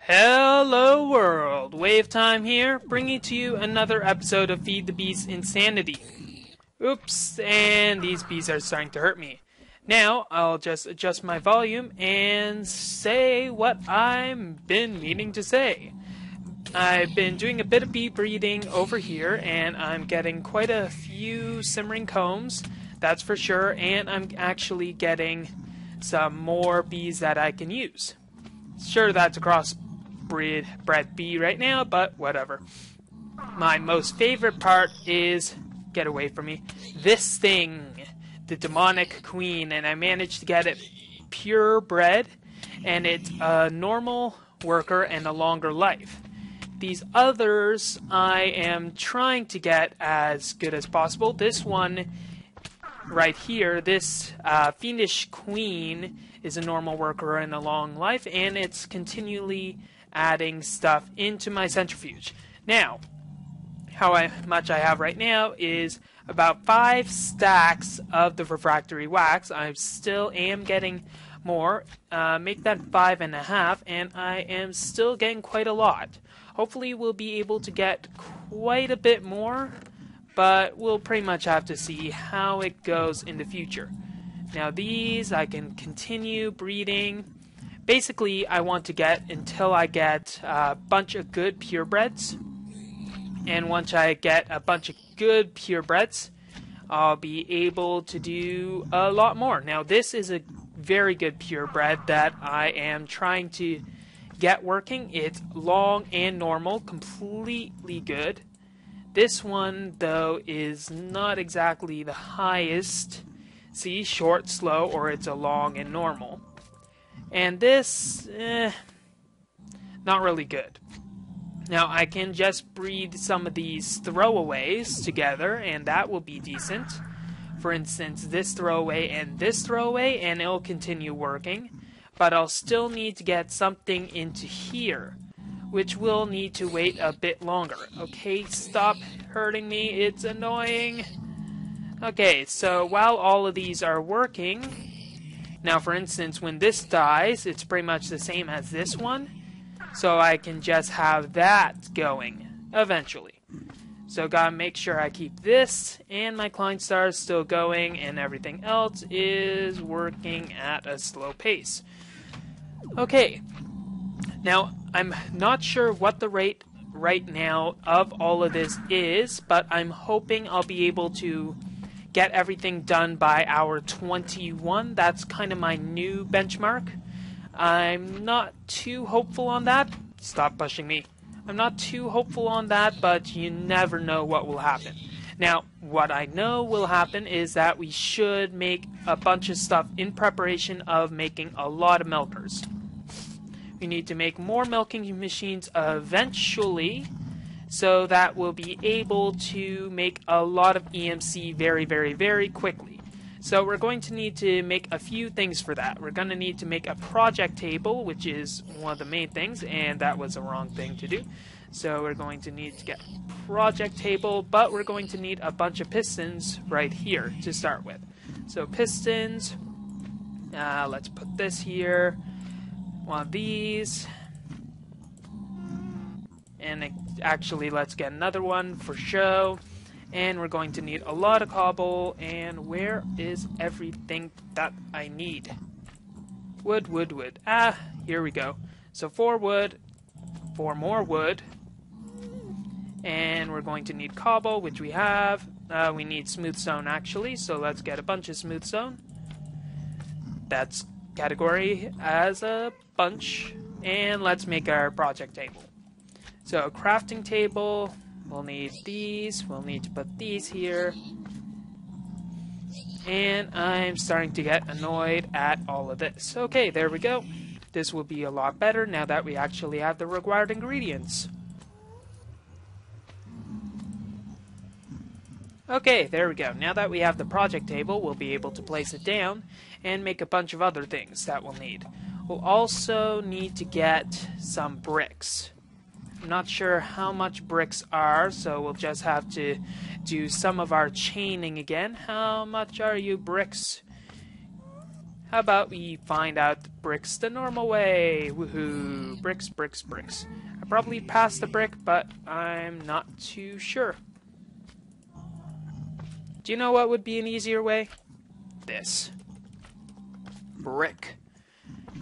Hello world, Wave Time here, bringing to you another episode of Feed the Beast Insanity. Oops, and these bees are starting to hurt me. Now, I'll just adjust my volume and say what I've been meaning to say. I've been doing a bit of bee breeding over here, and I'm getting quite a few simmering combs, that's for sure, and I'm actually getting some more bees that I can use. Sure, that's a crossbred bee right now, but whatever. My most favorite part is, get away from me, this thing, the demonic queen, and I managed to get it purebred, and it's a normal worker and a longer life. These others I am trying to get as good as possible. This one right here, this Fiendish queen, is a normal worker and a long life, and it's continually adding stuff into my centrifuge. Now, much I have right now is about 5 stacks of the refractory wax. I still am getting more. Make that 5.5, and I am still getting quite a lot. Hopefully we'll be able to get quite a bit more, but we'll pretty much have to see how it goes in the future. Now these I can continue breeding. Basically I want to get until I get a bunch of good purebreds. And once I get a bunch of good purebreds, I'll be able to do a lot more. Now this is a very good purebred that I am trying to get working. It's long and normal, completely good. This one though is not exactly the highest. See, short, slow, or it's a long and normal. And this, not really good. Now I can just breed some of these throwaways together, and that will be decent. For instance, this throwaway, and it'll continue working. But I'll still need to get something into here, which will need to wait a bit longer. Okay, stop hurting me, it's annoying. Okay, so while all of these are working, now for instance, when this dies, it's pretty much the same as this one. So I can just have that going, eventually. So gotta make sure I keep this, and my Klein Star is still going, and everything else is working at a slow pace. Okay, now I'm not sure what the rate right now of all of this is, but I'm hoping I'll be able to get everything done by hour 21. That's kind of my new benchmark. I'm not too hopeful on that. Stop pushing me. I'm not too hopeful on that, but you never know what will happen. Now, what I know will happen is that we should make a bunch of stuff in preparation of making a lot of milkers. We need to make more milking machines eventually, so that we'll be able to make a lot of EMC very, very, very quickly. So we're going to need to make a few things for that. We're going to need to make a project table, which is one of the main things, and that was the wrong thing to do. So we're going to need to get a project table, but we're going to need a bunch of pistons right here to start with. So pistons, let's put this here, one of these, and actually let's get another one for show. And we're going to need a lot of cobble, and where is everything that I need? Wood, wood, wood. Here we go. So 4 wood, 4 more wood, and we're going to need cobble, which we have. We need smooth stone actually, so let's get a bunch of smooth stone. That's category as a bunch, and let's make our project table. So crafting table. We'll need these, we'll need to put these here, and I'm starting to get annoyed at all of this. Okay, there we go. This will be a lot better now that we actually have the required ingredients. Okay, there we go. Now that we have the project table, we'll be able to place it down and make a bunch of other things that we'll need. We'll also need to get some bricks. I'm not sure how much bricks are, so we'll just have to do some of our chaining again. How much are you bricks? How about we find out the bricks the normal way? Woohoo! Bricks, bricks, bricks. I probably passed the brick, but I'm not too sure. Do you know what would be an easier way? This. Brick.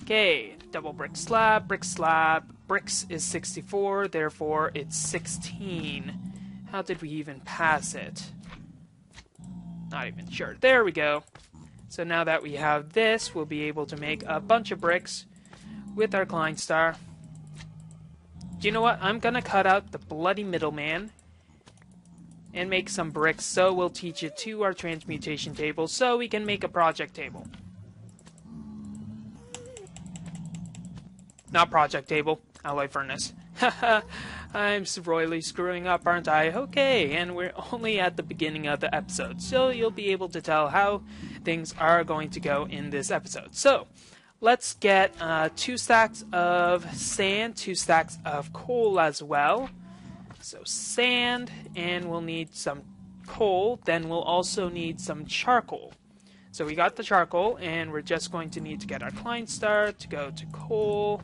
Okay, double brick slab, brick slab. Bricks is 64, therefore it's 16. How did we even pass it? Not even sure. There we go. So now that we have this, we'll be able to make a bunch of bricks with our Klein star. Do you know what? I'm gonna cut out the bloody middleman and make some bricks, so we'll teach it to our transmutation table so we can make a project table. Not project table, alloy furnace. Haha, I'm royally screwing up, aren't I? Okay, and we're only at the beginning of the episode, so you'll be able to tell how things are going to go in this episode. So, let's get 2 stacks of sand, 2 stacks of coal as well. So sand, and we'll need some coal, then we'll also need some charcoal. So we got the charcoal, and we're just going to need to get our Klein star to go to coal.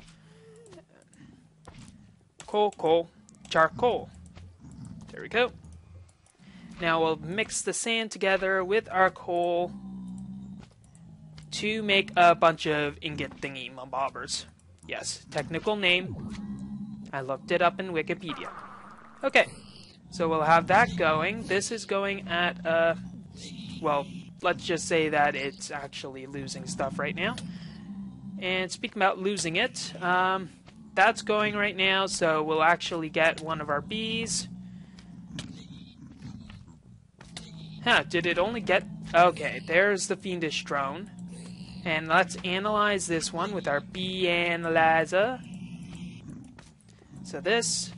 Coal, charcoal. There we go. Now we'll mix the sand together with our coal to make a bunch of ingot thingy bobbers. Yes, technical name. I looked it up in Wikipedia. Okay, so we'll have that going. This is going at, well, let's just say that it's actually losing stuff right now. And speaking about losing it, that's going right now, so we'll actually get one of our bees. Huh, did it only get... Okay, there's the Fiendish drone. And let's analyze this one with our bee analyzer. So this,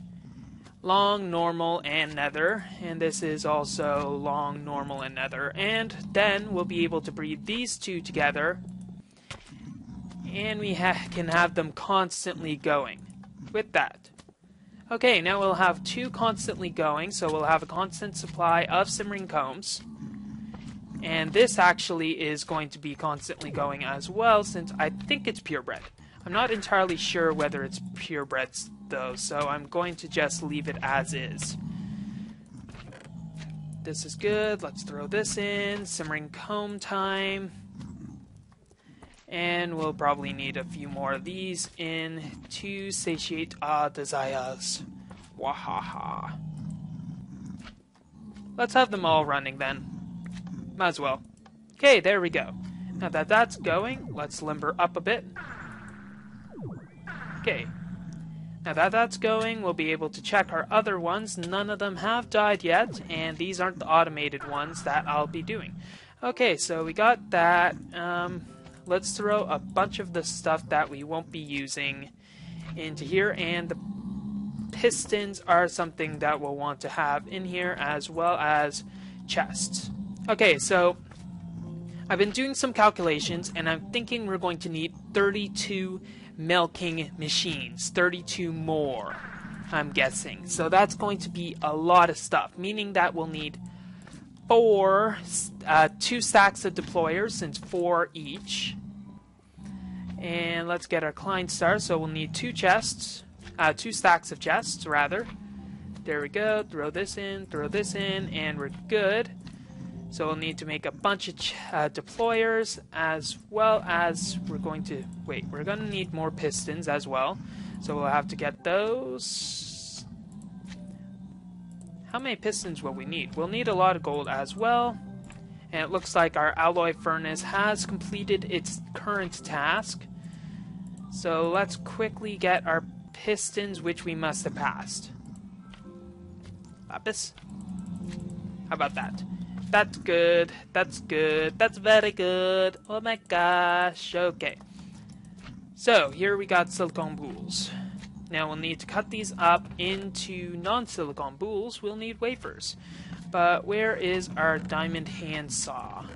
long, normal, and nether. And this is also long, normal, and nether. And then we'll be able to breed these two together. And we can have them constantly going with that. Okay, now we'll have 2 constantly going, so we'll have a constant supply of simmering combs. And this actually is going to be constantly going as well, since I think it's purebred. I'm not entirely sure whether it's purebred though, so I'm going to just leave it as is. This is good. Let's throw this in. Simmering comb time. And we'll probably need a few more of these in to satiate our desires. Wahaha. Let's have them all running then. Might as well. Okay, there we go. Now that that's going, let's limber up a bit. Okay. Now that that's going, we'll be able to check our other ones. None of them have died yet, and these aren't the automated ones that I'll be doing. Okay, so we got that. Let's throw a bunch of the stuff that we won't be using into here, and the pistons are something that we'll want to have in here, as well as chests. Okay, so I've been doing some calculations, and I'm thinking we're going to need 32 milking machines, 32 more, I'm guessing. So that's going to be a lot of stuff, meaning that we'll need 2 stacks of deployers, since 4 each. And let's get our Klein star, so we'll need 2 chests, 2 stacks of chests, rather. There we go, throw this in, and we're good. So we'll need to make a bunch of deployers, as well as we're going to need more pistons as well. So we'll have to get those. How many pistons will we need? We'll need a lot of gold as well. And it looks like our alloy furnace has completed its current task. So let's quickly get our pistons, which we must have passed. Lapis? How about that? That's good. That's good. That's very good. Oh my gosh. Okay. So, here we got silicone boules. Now we'll need to cut these up into non-silicone boules. We'll need wafers. But where is our diamond handsaw?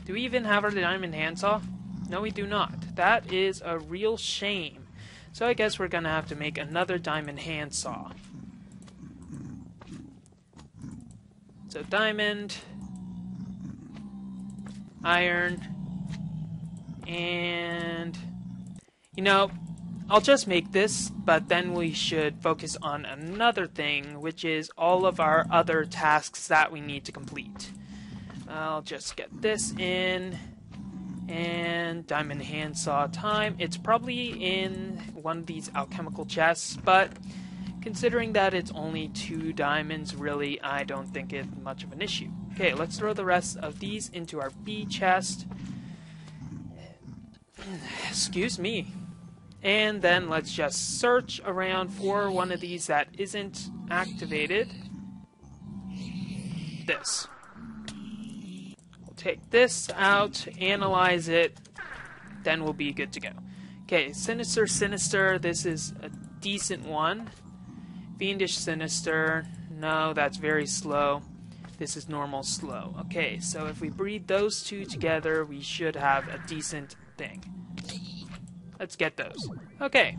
Do we even have our diamond handsaw? No, we do not. That is a real shame. So I guess we're gonna have to make another diamond handsaw. So diamond. iron, and, you know, I'll just make this, but then we should focus on another thing, which is all of our other tasks that we need to complete. I'll just get this in, and diamond handsaw time. It's probably in one of these alchemical chests, but considering that it's only 2 diamonds, really, I don't think it's much of an issue. Okay, let's throw the rest of these into our B chest. Excuse me. And then let's just search around for one of these that isn't activated. This. We'll take this out, analyze it, then we'll be good to go. Okay, Sinister, Sinister, this is a decent one. Fiendish, Sinister, no, that's very slow. This is normal, slow. Okay, so if we breed those 2 together, we should have a decent thing. Let's get those. Okay.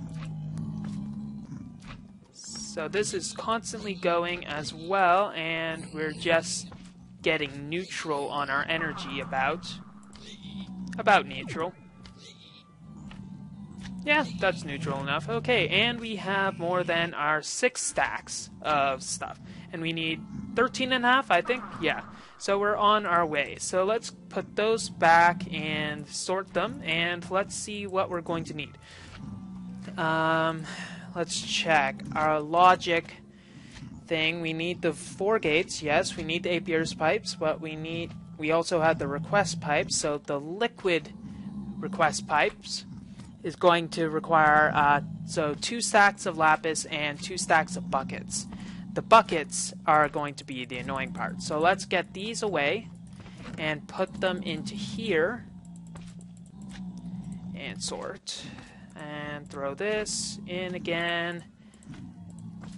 So this is constantly going as well, and we're just getting neutral on our energy about neutral. Yeah, that's neutral enough. Okay, and we have more than our 6 stacks of stuff. And we need 13.5, I think? Yeah. So we're on our way. So let's put those back and sort them, and let's see what we're going to need. Let's check our logic thing. We need the 4 gates. Yes, we need the Apier's pipes, but we also have the request pipes. So the liquid request pipes is going to require 2 stacks of lapis and 2 stacks of buckets. The buckets are going to be the annoying part. So let's get these away and put them into here and sort. And throw this in again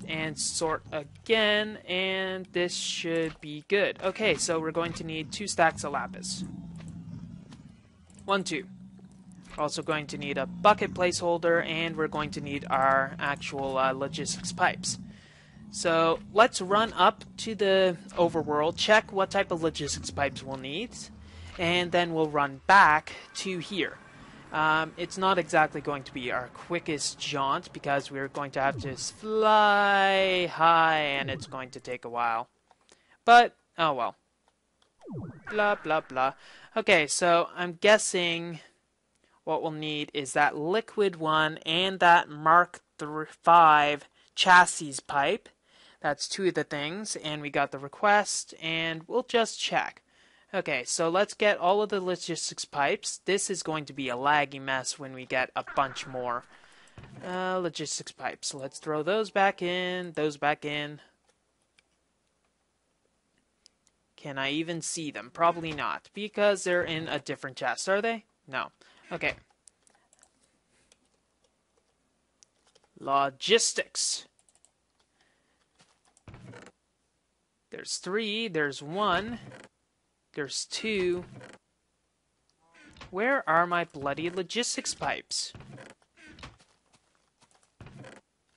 and sort again, and this should be good. Okay, so we're going to need 2 stacks of lapis. 1, 2. We're also going to need a bucket placeholder, and we're going to need our actual logistics pipes. So let's run up to the overworld, check what type of logistics pipes we'll need, and then we'll run back to here. It's not exactly going to be our quickest jaunt because we're going to have to fly high and it's going to take a while. But, oh well. Blah, blah, blah. Okay, so I'm guessing what we'll need is that liquid one and that Mark V chassis pipe. That's 2 of the things, and we got the request, and we'll just check. Okay, so let's get all of the logistics pipes. This is going to be a laggy mess when we get a bunch more logistics pipes. So let's throw those back in, those back in. Can I even see them? Probably not, because they're in a different chest. Are they? No. Okay. Logistics. There's 3, there's 1. There's 2. Where are my bloody logistics pipes?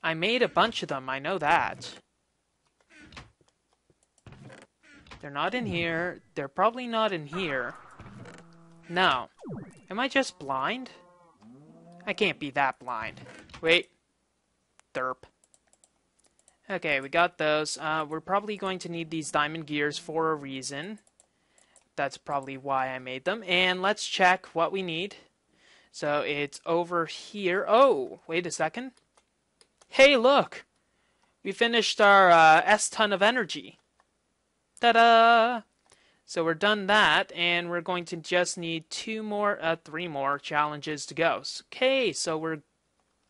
I made a bunch of them, I know that. They're not in here. They're probably not in here. No. Am I just blind? I can't be that blind. Wait. Derp. Okay, we got those. We're probably going to need these diamond gears for a reason. That's probably why I made them. And let's check what we need. So it's over here. Oh, wait a second. Hey, look! We finished our S-ton of energy. Ta-da! So we're done that, and we're going to just need 3 more challenges to go. Okay, so we're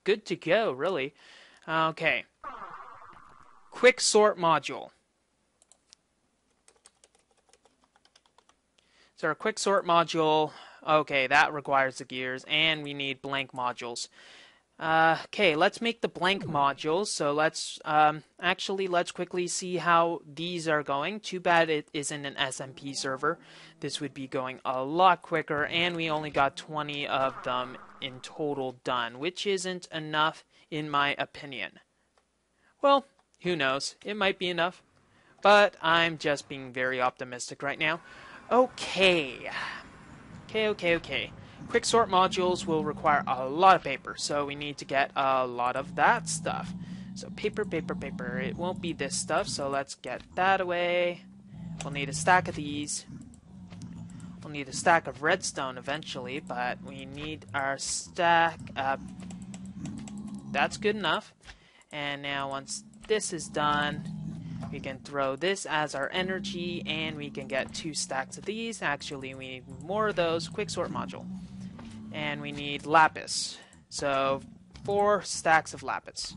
good to go, really. Okay. Quick sort module. So our quick sort module, okay, that requires the gears, and we need blank modules. Okay, let's make the blank modules. So let's let's quickly see how these are going. Too bad it isn't an SMP server. This would be going a lot quicker, and we only got 20 of them in total done, which isn't enough in my opinion. Well, who knows? It might be enough, but I'm just being very optimistic right now. Okay, Okay. Quick sort modules will require a lot of paper, so we need to get a lot of that stuff. So paper. It won't be this stuff, so let's get that away. We'll need a stack of these. We'll need a stack of redstone eventually, but we need our stack up. That's good enough. And now once this is done, we can throw this as our energy, and we can get 2 stacks of these. Actually, we need more of those. Quick sort module. And we need lapis. So 4 stacks of lapis.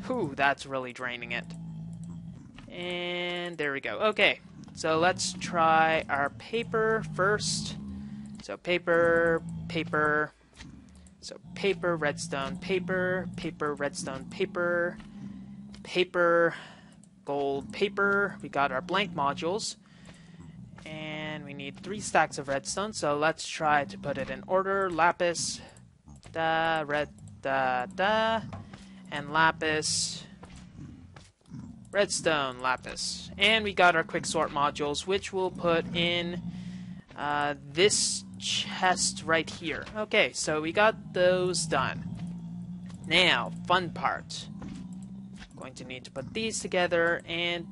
Whew, that's really draining it. And there we go. Okay, so let's try our paper first. So paper. So paper, redstone, paper, redstone, paper, gold, paper. We got our blank modules. And we need 3 stacks of redstone, so let's try to put it in order. Lapis, and lapis, redstone, lapis. And we got our quick sort modules, which we'll put in this chest right here. Okay, so we got those done. Now, fun part. Going to need to put these together, and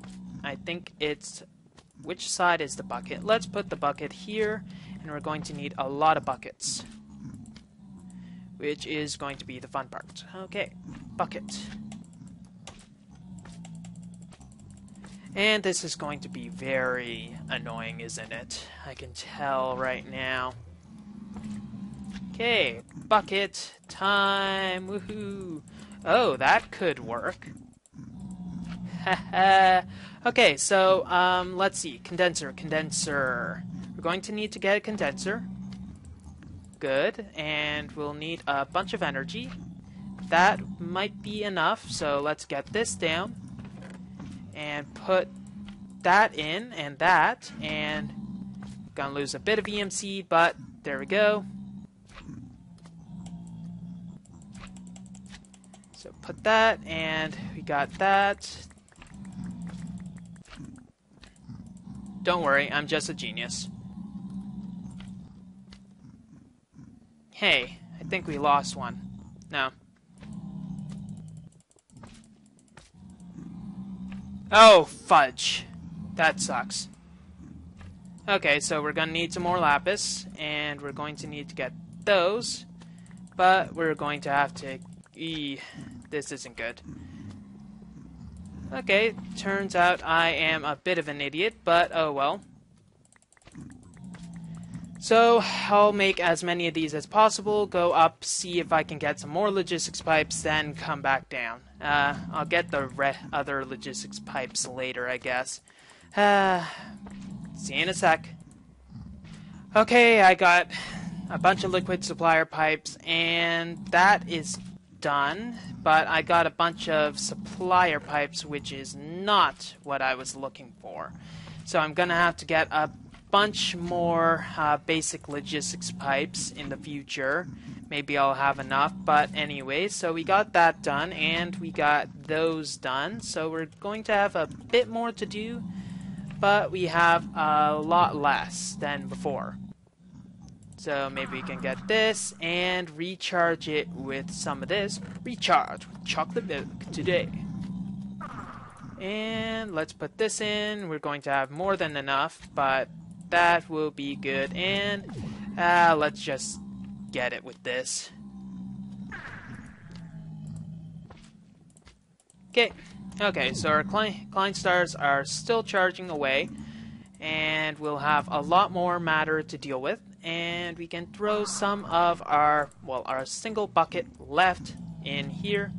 I think it's... Which side is the bucket? Let's put the bucket here, and we're going to need a lot of buckets, which is going to be the fun part. Okay, bucket. And this is going to be very annoying, isn't it? I can tell right now. Okay, bucket time, woohoo! Oh, that could work. Haha. Okay, so let's see. Condenser. We're going to need to get a condenser. Good, and we'll need a bunch of energy. That might be enough, so let's get this down and put that in and that, and gonna lose a bit of EMC, but there we go. So put that, and we got that. Don't worry, I'm just a genius. Hey, I think we lost one. No. Oh, fudge. That sucks. Okay, so we're gonna need some more lapis, and we're going to need to get those, but we're going to have to... This isn't good. Okay, turns out I am a bit of an idiot, but oh well. So, I'll make as many of these as possible, go up, see if I can get some more logistics pipes, then come back down. I'll get the other logistics pipes later, I guess. See you in a sec. Okay, I got a bunch of liquid supplier pipes, and that is done, but I got a bunch of supplier pipes, which is not what I was looking for. So I'm gonna have to get a bunch more basic logistics pipes in the future. Maybe I'll have enough, but anyway, so we got that done, and we got those done. So we're going to have a bit more to do, but we have a lot less than before. So maybe we can get this and recharge it with some of this. Recharge with chocolate milk today. And let's put this in. We're going to have more than enough, but that will be good. And let's just get it with this. Okay, so our client stars are still charging away, and we'll have a lot more matter to deal with. And we can throw some of our single bucket left in here,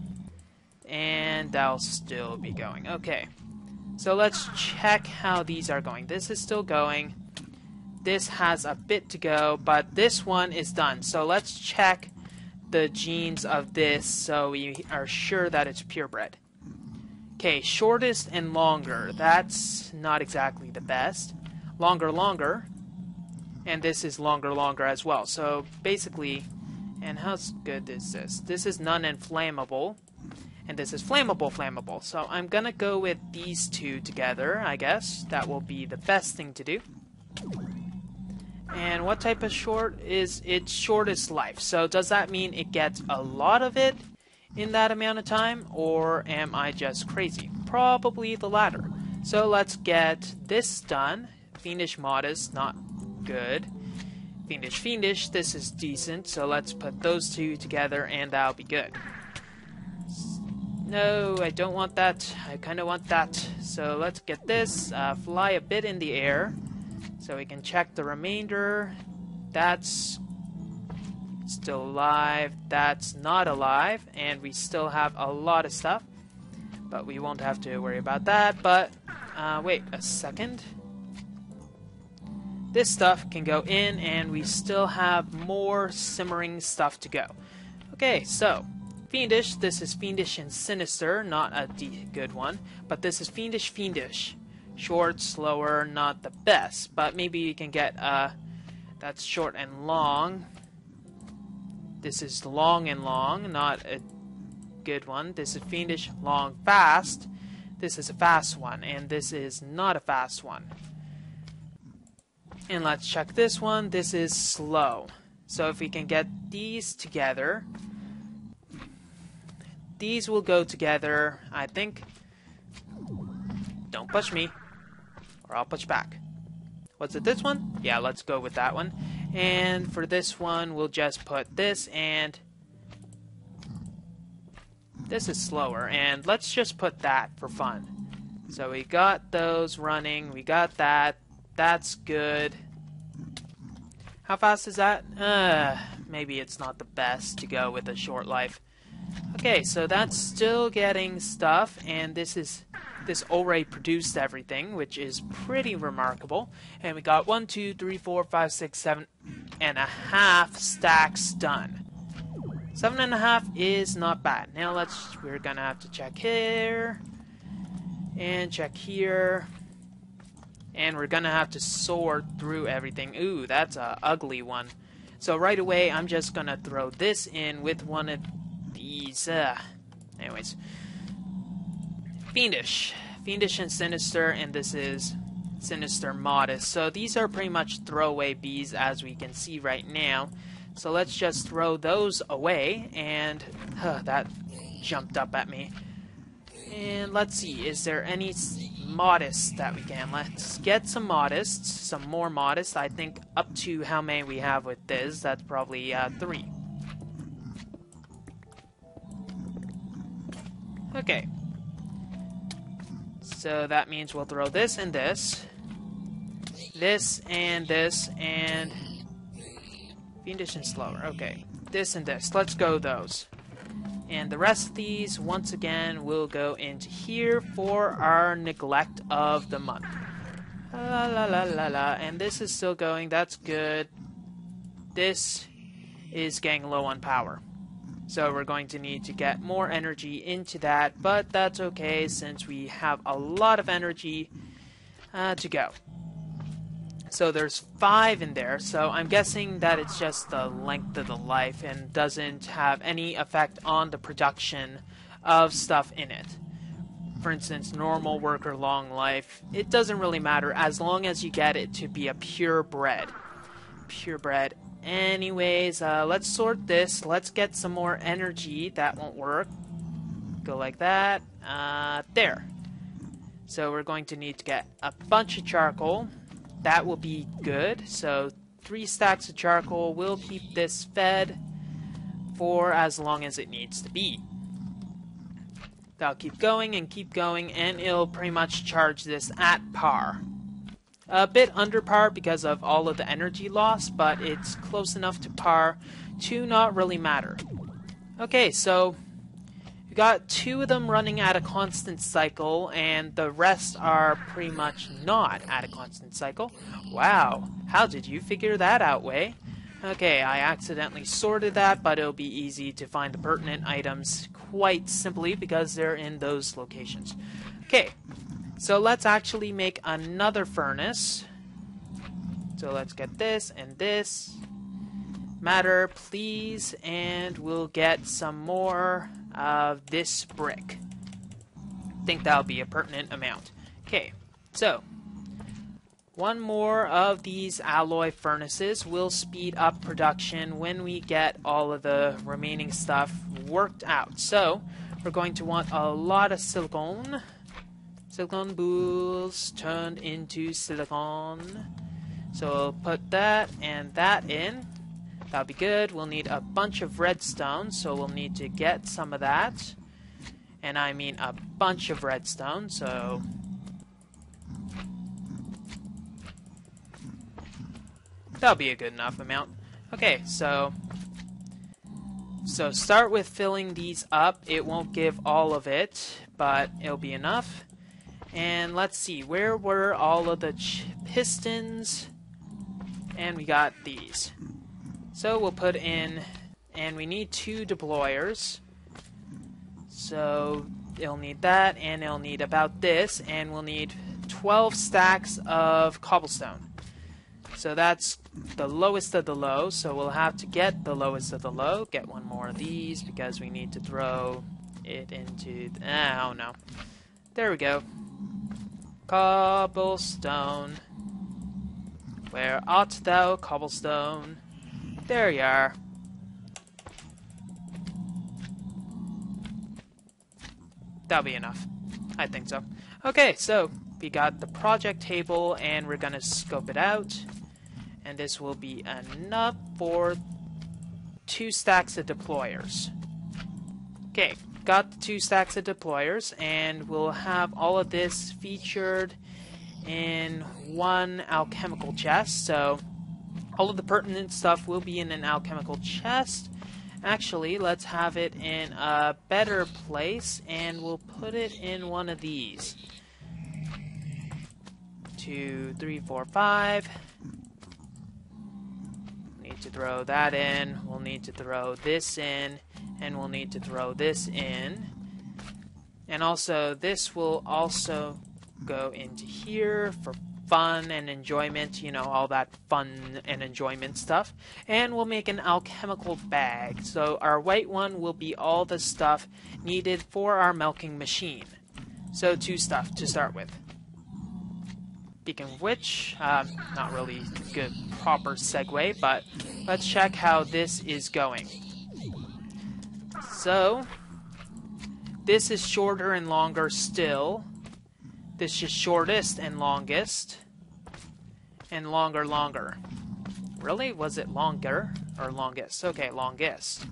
and that'll still be going. Okay, so let's check how these are going. This is still going. This has a bit to go, but this one is done. So let's check the genes of this so we are sure that it's purebred. Okay, shortest and longer. That's not exactly the best. Longer. And this is longer as well. So basically, and how good is this? This is none and flammable. And this is flammable. So I'm gonna go with these two together, I guess. That will be the best thing to do. And what type of short is its shortest life? So does that mean it gets a lot of it in that amount of time, or am I just crazy? Probably the latter. So let's get this done. Fiendish Modest, not good. Fiendish, this is decent, so let's put those two together and that'll be good. No, I don't want that. I kind of want that. So let's get this, fly a bit in the air, so we can check the remainder. That's still alive, that's not alive, and we still have a lot of stuff. But we won't have to worry about that, but, wait a second. This stuff can go in, and we still have more simmering stuff to go. Okay, so, Fiendish, this is Fiendish and Sinister, not a good one, but this is Fiendish. Short, slower, not the best, but maybe you can get, that's short and long. This is long and long, not a good one. This is Fiendish, long, fast. This is a fast one, and this is not a fast one. And let's check this one. This is slow. So if we can get these together, these will go together, I think. Don't push me, or I'll push back. Was it this one? Yeah, let's go with that one. And for this one, we'll just put this, and this is slower, and let's just put that for fun. So we got those running, we got that. That's good. How fast is that? Maybe it's not the best to go with a short life. Okay, so that's still getting stuff, and this already produced everything, which is pretty remarkable. And we got 1, 2, 3, 4, 5, 6, 7.5 stacks done. 7.5 is not bad. Now we're gonna have to check here and check here. And we're gonna have to sort through everything. Ooh, that's a ugly one. So right away, I'm just gonna throw this in with one of these. Anyways, Fiendish and Sinister, and this is Sinister Modest. So these are pretty much throwaway bees, as we can see right now. So let's just throw those away, and that jumped up at me. And let's see, is there any Modest that we can? Let's get some Modest, some more Modest. I think up to how many we have with this, that's probably 3. Okay. So that means we'll throw this and this. This and this and Fiendish and slower. Okay. This and this. Let's go those. And the rest of these, once again, will go into here for our neglect of the month. La la la la la. And this is still going. That's good. This is getting low on power. So we're going to need to get more energy into that. But that's okay since we have a lot of energy to go. So there's 5 in there, so I'm guessing that it's just the length of the life and doesn't have any effect on the production of stuff in it. For instance, normal worker long life, it doesn't really matter as long as you get it to be a purebred. Purebred. Anyways, let's sort this. Let's get some more energy. That won't work. Go like that. There. So we're going to need to get a bunch of charcoal. That will be good. So 3 stacks of charcoal will keep this fed for as long as it needs to be. That'll keep going, and it'll pretty much charge this at par. A bit under par because of all of the energy loss, but it's close enough to par to not really matter. Okay, so we got 2 of them running at a constant cycle, and the rest are pretty much not at a constant cycle. Wow, how did you figure that out, Wei? Okay, I accidentally sorted that, but it'll be easy to find the pertinent items quite simply because they're in those locations. Okay, so let's actually make another furnace. So let's get this and this. Matter, please, and we'll get some more of this brick. I think that'll be a pertinent amount. Okay, so one more of these alloy furnaces will speed up production when we get all of the remaining stuff worked out. So we're going to want a lot of silicone. Silicone boules turned into silicone. So we'll put that and that in. That'll be good. We'll need a bunch of redstone, so we'll need to get some of that. And I mean a bunch of redstone, so that'll be a good enough amount. Okay, so start with filling these up. It won't give all of it, but it'll be enough. And let's see, where were all of the pistons? And we got these. So we'll put in, and we need 2 deployers. So it'll need that, and it'll need about this, and we'll need 12 stacks of cobblestone. So that's the lowest of the low, so we'll have to get the lowest of the low. Get one more of these, because we need to throw it into... oh no. There we go. Cobblestone. Where art thou, cobblestone? There you are. That'll be enough. I think so. Okay, so we got the project table, and we're gonna scope it out. And this will be enough for 2 stacks of deployers. Okay, got the 2 stacks of deployers, and we'll have all of this featured in one alchemical chest. So all of the pertinent stuff will be in an alchemical chest. Actually, let's have it in a better place, and we'll put it in one of these. 2, 3, 4, 5. Need to throw that in. We'll need to throw this in, and we'll need to throw this in. And also, this will also go into here for fun and enjoyment, you know, all that fun and enjoyment stuff. And we'll make an alchemical bag. So our white one will be all the stuff needed for our milking machine. So 2 stuff to start with. Speaking of which, not really good proper segue, but let's check how this is going. So this is shorter and longer still. This is shortest and longest. And longer. Really? Was it longer or longest? Okay, longest.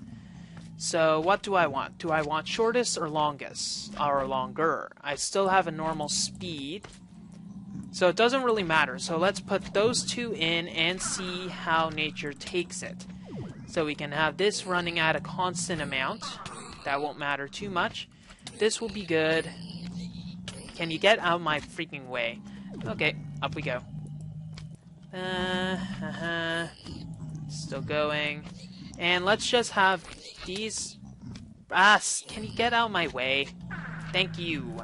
So what do I want? Do I want shortest or longest? Or longer? I still have a normal speed. So it doesn't really matter. So let's put those 2 in and see how nature takes it. So we can have this running at a constant amount. That won't matter too much. This will be good. Can you get out of my freaking way? Okay, up we go. Still going. And let's just have these... can you get out of my way? Thank you.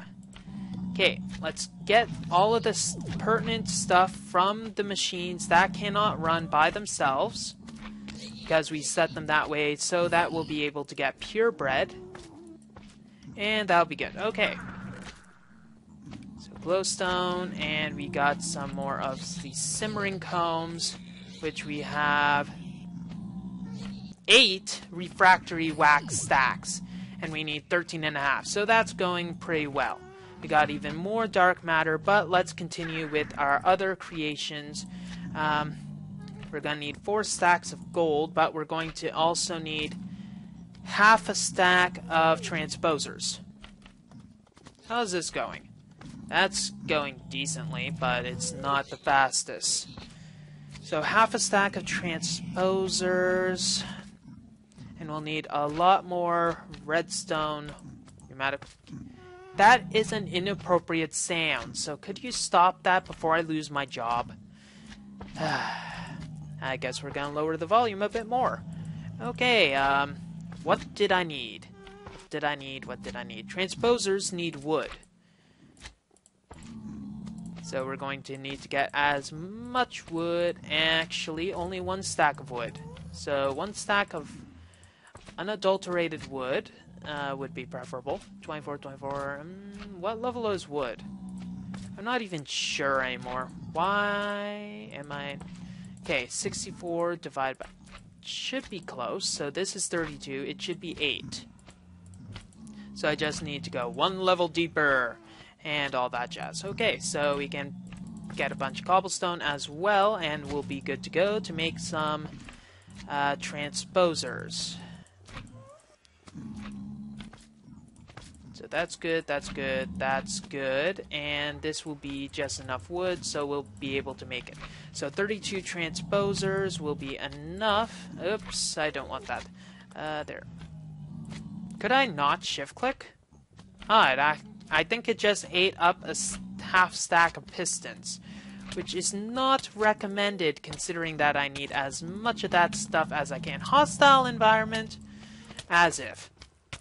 Okay, let's get all of this pertinent stuff from the machines that cannot run by themselves, because we set them that way so that we'll be able to get purebred. And that'll be good. Okay. So glowstone, and we got some more of these simmering combs, which we have 8 refractory wax stacks, and we need 13.5. So that's going pretty well. We got even more dark matter, but let's continue with our other creations. We're going to need 4 stacks of gold, but we're going to also need half a stack of transposers. How's this going? That's going decently, but it's not the fastest. So half a stack of transposers, and we'll need a lot more redstone. That is an inappropriate sound, so could you stop that before I lose my job? I guess we're gonna lower the volume a bit more. Okay, what did I need? What did I need? Transposers need wood. So we're going to need to get as much wood, actually only 1 stack of wood. So 1 stack of unadulterated wood would be preferable. 24. What level is wood? I'm not even sure anymore. Why am I... Okay, 64 divided by... Should be close, so this is 32. It should be 8. So I just need to go one level deeper and all that jazz. Okay, so we can get a bunch of cobblestone as well, and we'll be good to go to make some transposers. So that's good, that's good, that's good, and this will be just enough wood, so we'll be able to make it. So 32 transposers will be enough. Oops, I don't want that. There. Could I not shift click? I think it just ate up a half stack of pistons, which is not recommended considering that I need as much of that stuff as I can. Hostile environment, as if.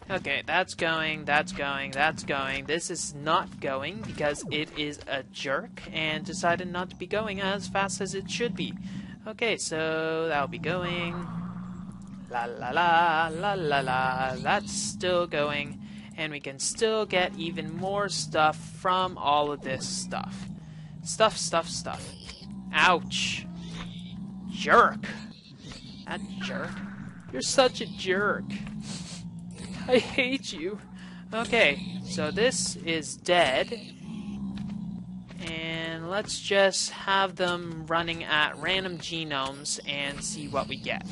Okay, that's going, that's going, that's going. This is not going because it is a jerk and decided not to be going as fast as it should be. Okay, so that'll be going. La la la, la la la. That's still going. And we can still get even more stuff from all of this stuff. Stuff, stuff, stuff. Ouch. Jerk. That jerk. You're such a jerk. I hate you. Okay, so this is dead. And let's just have them running at random genomes and see what we get.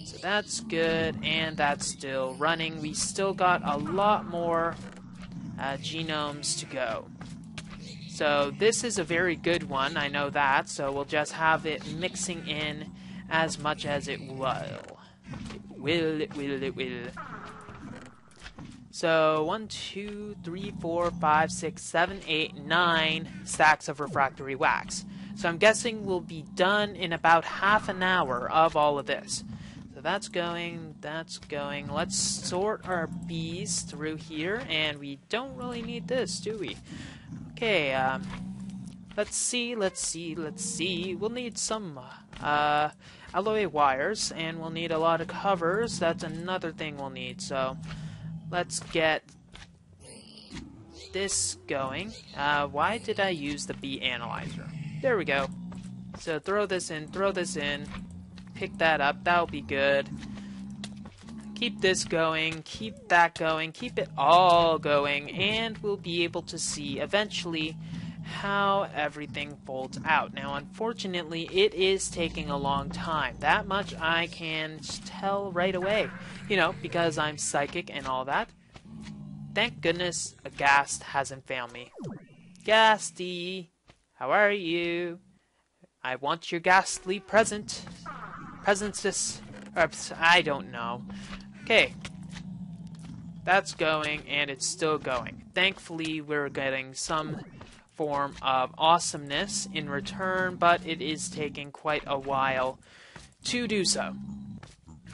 So that's good, and that's still running. We still got a lot more genomes to go. So this is a very good one, I know that, so we'll just have it mixing in as much as it will. It will. So 1, 2, 3, 4, 5, 6, 7, 8, 9 stacks of refractory wax. So I'm guessing we'll be done in about half an hour of all of this. So that's going, that's going. Let's sort our bees through here, and we don't really need this, do we? Okay, let's see. We'll need some alloy wires, and we'll need a lot of covers. That's another thing we'll need, so let's get this going. Why did I use the bee analyzer? There we go. So throw this in, pick that up, that'll be good. Keep this going, keep that going, keep it all going, and we'll be able to see eventually how everything folds out. Now, unfortunately, it is taking a long time. That much I can tell right away, you know, because I'm psychic and all that. Thank goodness a ghast hasn't found me. Ghasty, how are you? I want your ghastly presence. I don't know. Okay. That's going, and it's still going. Thankfully, we're getting some form of awesomeness in return, but it is taking quite a while to do so.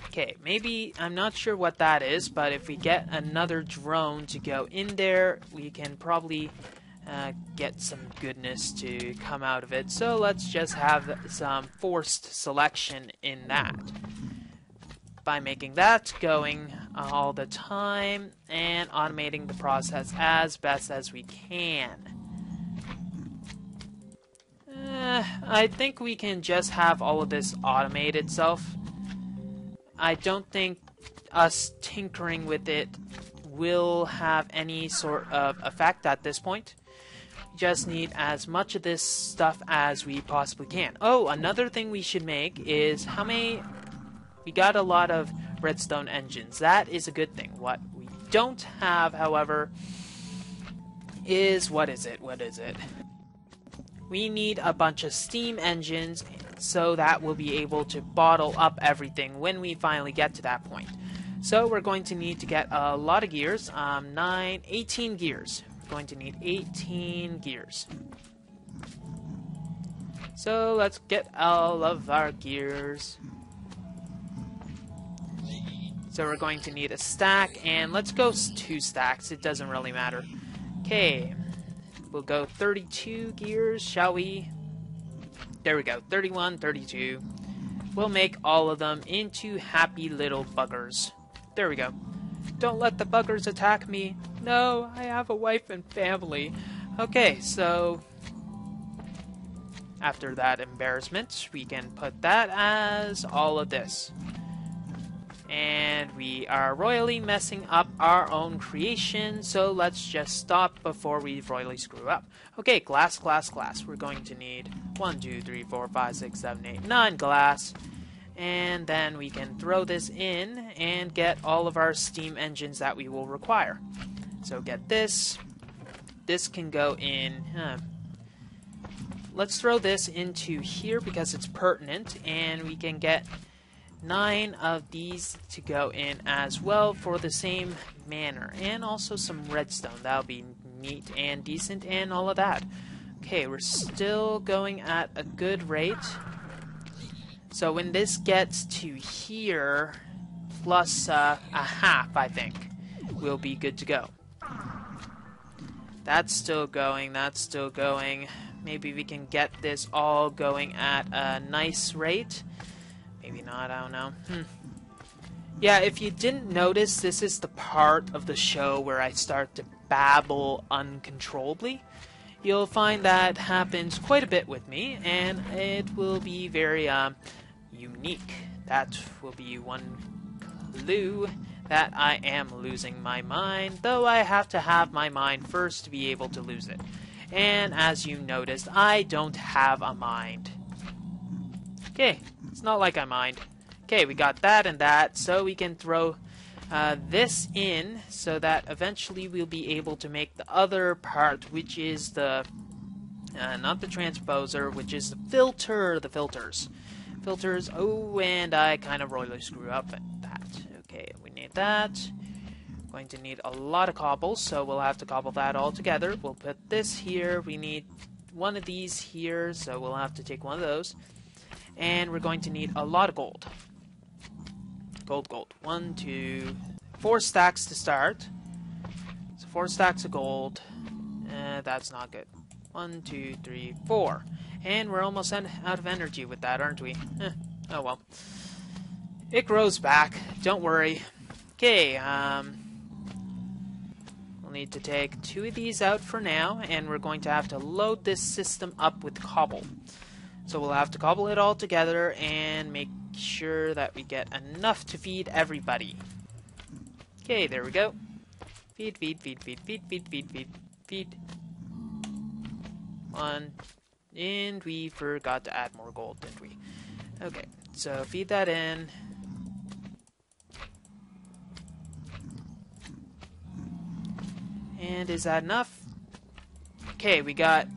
Okay, maybe, I'm not sure what that is, but if we get another drone to go in there, we can probably get some goodness to come out of it. So let's just have some forced selection in that. By making that going all the time and automating the process as best as we can. I think we can just have all of this automate itself. I don't think us tinkering with it will have any sort of effect at this point. Just need as much of this stuff as we possibly can. Oh, another thing we should make is how many... We got a lot of redstone engines. That is a good thing. What we don't have, however, is... What is it? We need a bunch of steam engines so that we'll be able to bottle up everything when we finally get to that point. So we're going to need to get a lot of gears. 18 gears. We're going to need 18 gears. So let's get all of our gears. So we're going to need a stack, and let's go 2 stacks. It doesn't really matter. Okay. We'll go 32 gears, shall we? There we go, 31, 32. We'll make all of them into happy little buggers. There we go. Don't let the buggers attack me. No, I have a wife and family. Okay, so after that embarrassment, we can put that as all of this. And we are royally messing up our own creation, so let's just stop before we royally screw up. Okay, glass, glass, glass. We're going to need 1, 2, 3, 4, 5, 6, 7, 8, 9 glass. And then we can throw this in and get all of our steam engines that we will require. So get this. This can go in. Let's throw this into here because it's pertinent, and we can get 9 of these to go in as well for the same manner. And also some redstone. That'll be neat and decent and all of that. Okay, we're still going at a good rate. So when this gets to here, plus a half, I think, we'll be good to go. That's still going, that's still going. Maybe we can get this all going at a nice rate. Maybe not, I don't know. Yeah, if you didn't notice, this is the part of the show where I start to babble uncontrollably. You'll find that happens quite a bit with me, and it will be very unique. That will be one clue that I am losing my mind, though I have to have my mind first to be able to lose it. And as you noticed, I don't have a mind. Okay, it's not like I mind. Okay, we got that and that, so we can throw this in so that eventually we'll be able to make the other part, which is the, not the transposer, which is the filter, the filters. Filters, oh, and I kind of royally screw up at that. Okay, we need that. Going to need a lot of cobble, so we'll have to cobble that all together. We'll put this here. We need one of these here, so we'll have to take one of those. And we're going to need a lot of gold. Gold, gold. 1, 2, 4 stacks to start. So 4 stacks of gold. That's not good. 1, 2, 3, 4. And we're almost out of energy with that, aren't we? Oh well. It grows back. Don't worry. Okay, we'll need to take 2 of these out for now, and we're going to have to load this system up with cobble. So we'll have to cobble it all together and make sure that we get enough to feed everybody. Okay, there we go. Feed, feed, feed, feed, feed, feed, feed, feed, feed. 1. And we forgot to add more gold, didn't we? Okay, so feed that in. And is that enough? Okay, we got,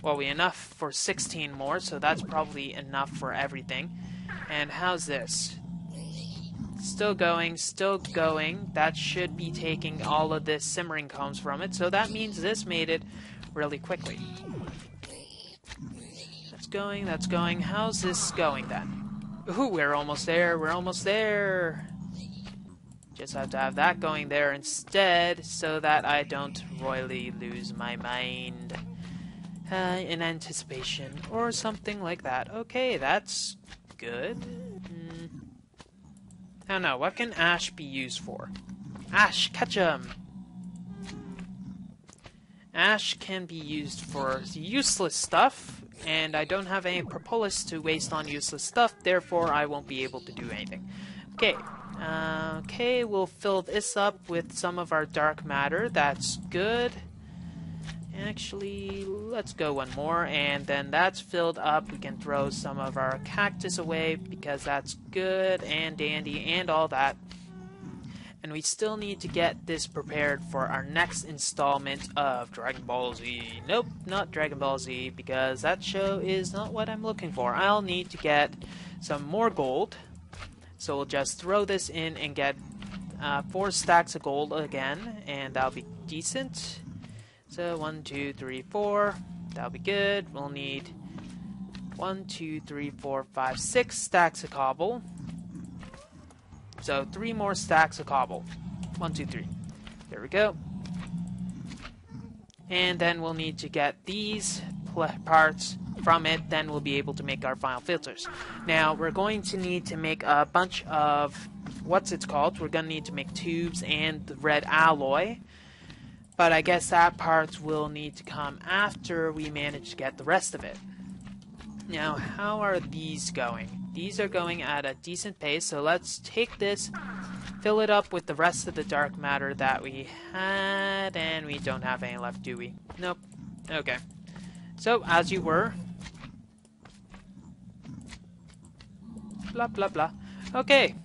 well, enough for 16 more, so that's probably enough for everything. And how's this? Still going, still going. That should be taking all of this simmering cones from it, so that means this made it really quickly. That's going, that's going. How's this going then? Ooh, we're almost there, we're almost there. Just have to have that going there instead, so that I don't royally lose my mind in anticipation, or something like that. Okay, that's good. I don't know, what can ash be used for? Ash, catch 'em! Ash can be used for useless stuff, and I don't have any propolis to waste on useless stuff, therefore I won't be able to do anything. Okay. Okay, we'll fill this up with some of our dark matter. That's good. Actually, let's go one more, and then that's filled up. We can throw some of our cactus away because that's good and dandy and all that. And we still need to get this prepared for our next installment of Dragon Ball Z. Nope, not Dragon Ball Z, because that show is not what I'm looking for. I'll need to get some more gold. So we'll just throw this in and get 4 stacks of gold again, and that'll be decent. So 1, 2, 3, 4. That'll be good. We'll need 1, 2, 3, 4, 5, 6 stacks of cobble. So 3 more stacks of cobble. 1, 2, 3. There we go. And then we'll need to get these parts from it, then we'll be able to make our final filters. Now, we're going to need to make a bunch of, what's it called? We're going to need to make tubes and the red alloy. But I guess that part will need to come after we manage to get the rest of it. Now, how are these going? These are going at a decent pace, so let's take this, fill it up with the rest of the dark matter that we had, and we don't have any left, do we? Nope. Okay. So, as you were. Blah, blah, blah. Okay.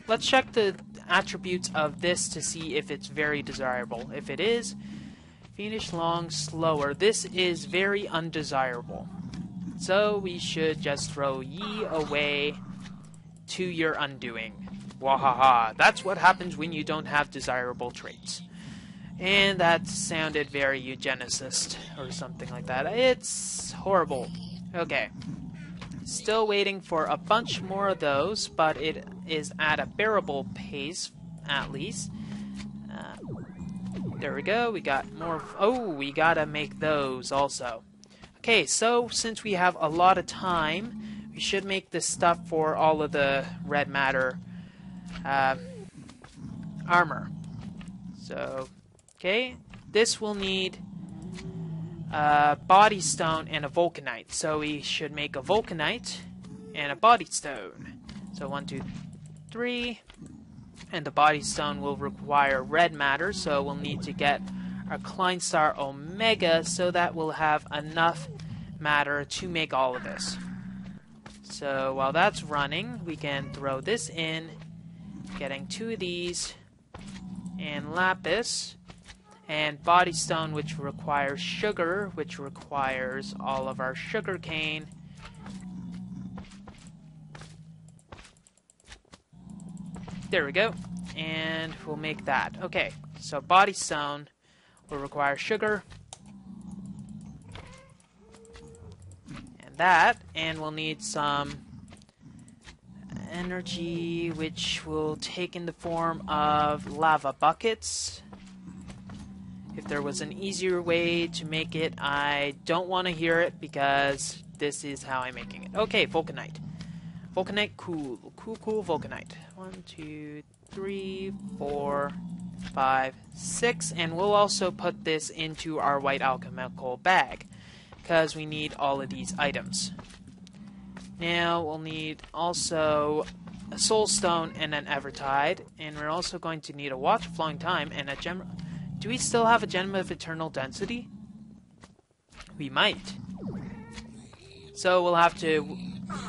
Let's check the attributes of this to see if it's very desirable. If it is, Fiendish, long, slower. This is very undesirable. So we should just throw ye away to your undoing. Wahaha. That's what happens when you don't have desirable traits. And that sounded very eugenicist or something like that. It's horrible. Okay. Still waiting for a bunch more of those, but it is at a bearable pace, at least. There we go. We got more. Oh, we gotta make those also. Okay, so since we have a lot of time, we should make this stuff for all of the red matter armor. So, okay, this will need body stone and a vulcanite. So we should make a vulcanite and a body stone. So 1, 2, 3. And the body stone will require red matter, so we'll need to get our Kleinstar Omega so that we'll have enough matter to make all of this. So while that's running, we can throw this in, getting 2 of these, and lapis, and body stone, which requires sugar, which requires all of our sugar cane. There we go. And we'll make that. Okay, so body stone will require sugar. And that. And we'll need some energy, which will take in the form of lava buckets. If there was an easier way to make it, I don't want to hear it because this is how I'm making it. Okay, vulcanite. Vulcanite, cool. Cool vulcanite. 1, 2, 3, 4, 5, 6. And we'll also put this into our white alchemical bag because we need all of these items. Now we'll need also a soul stone and an evertide. And we're also going to need a watch of flowing time and a gem. Do we still have a gem of eternal density? We might. So we'll have to...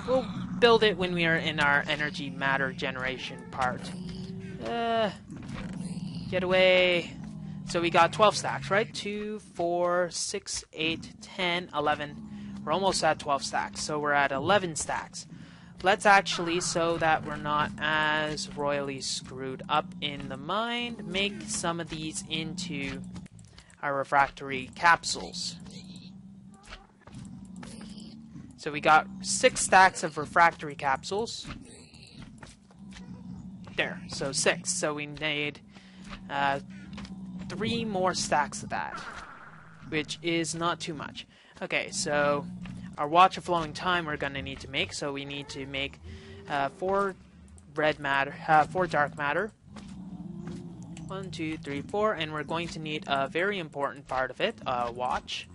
We'll build it when we are in our energy matter generation part. Get away. So we got 12 stacks, right? 2, 4, 6, 8, 10, 11. We're almost at 12 stacks, so we're at 11 stacks. Let's actually, so that we're not as royally screwed up in the mind, make some of these into our refractory capsules. So we got 6 stacks of refractory capsules. There, so 6. So we need 3 more stacks of that, which is not too much. Okay, so our watch of flowing time we're going to need to make. So we need to make 4 red matter, 4 dark matter. 1, 2, 3, 4, and we're going to need a very important part of it, a watch.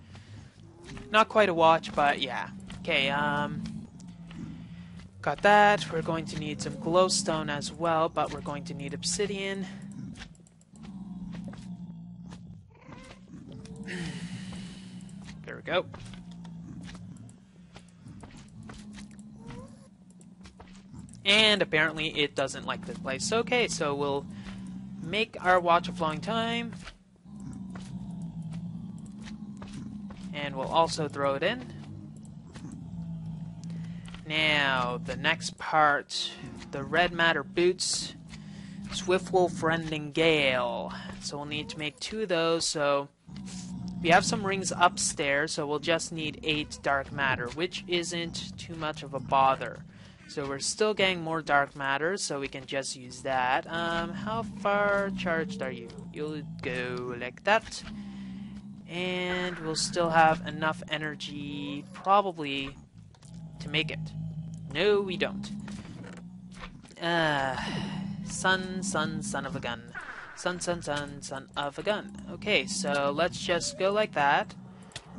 Not quite a watch, but yeah. Okay, got that. We're going to need some glowstone as well, but we're going to need obsidian. There we go. And apparently it doesn't like this place. Okay, so we'll make our watch of flowing time. And we'll also throw it in. Now, the next part, the red matter boots, Swiftwolf, Rend, and Gale. So we'll need to make 2 of those. So we have some rings upstairs, so we'll just need 8 dark matter, which isn't too much of a bother. So we're still getting more dark matter, so we can just use that. How far charged are you? You'll go like that. And we'll still have enough energy, probably, to make it. No, we don't. Son of a gun. Son of a gun. Okay, so let's just go like that.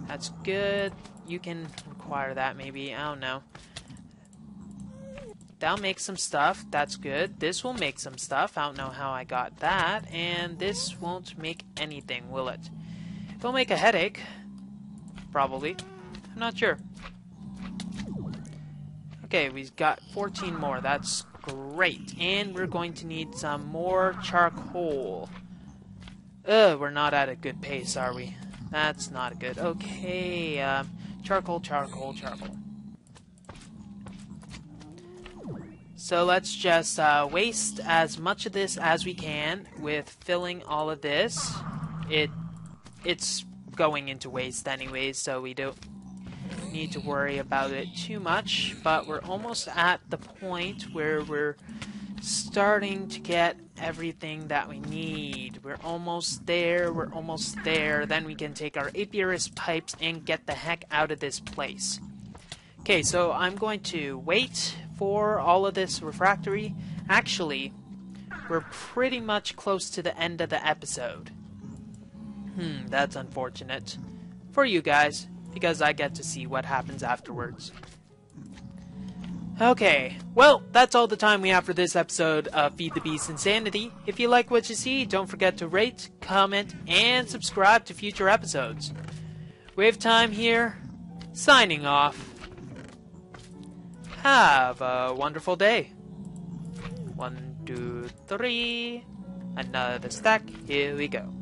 That's good. You can require that maybe. I don't know. That'll make some stuff. That's good. This will make some stuff. I don't know how I got that. And this won't make anything, will it? It'll make a headache. Probably. I'm not sure. Okay, we've got 14 more. That's great. And we're going to need some more charcoal. We're not at a good pace, are we? That's not good. Okay, charcoal. So let's just waste as much of this as we can with filling all of this. It's going into waste anyways, so we don't need to worry about it too much. But we're almost at the point where we're starting to get everything that we need. We're almost there. Then we can take our apiarist pipes and get the heck out of this place. Okay, so I'm going to wait for all of this refractory. Actually, we're pretty much close to the end of the episode. That's unfortunate. For you guys, because I get to see what happens afterwards. Okay, well, that's all the time we have for this episode of Feed the Beast Insanity. If you like what you see, don't forget to rate, comment, and subscribe to future episodes. Wave Time here, signing off. Have a wonderful day. 1, 2, 3. Another stack. Here we go.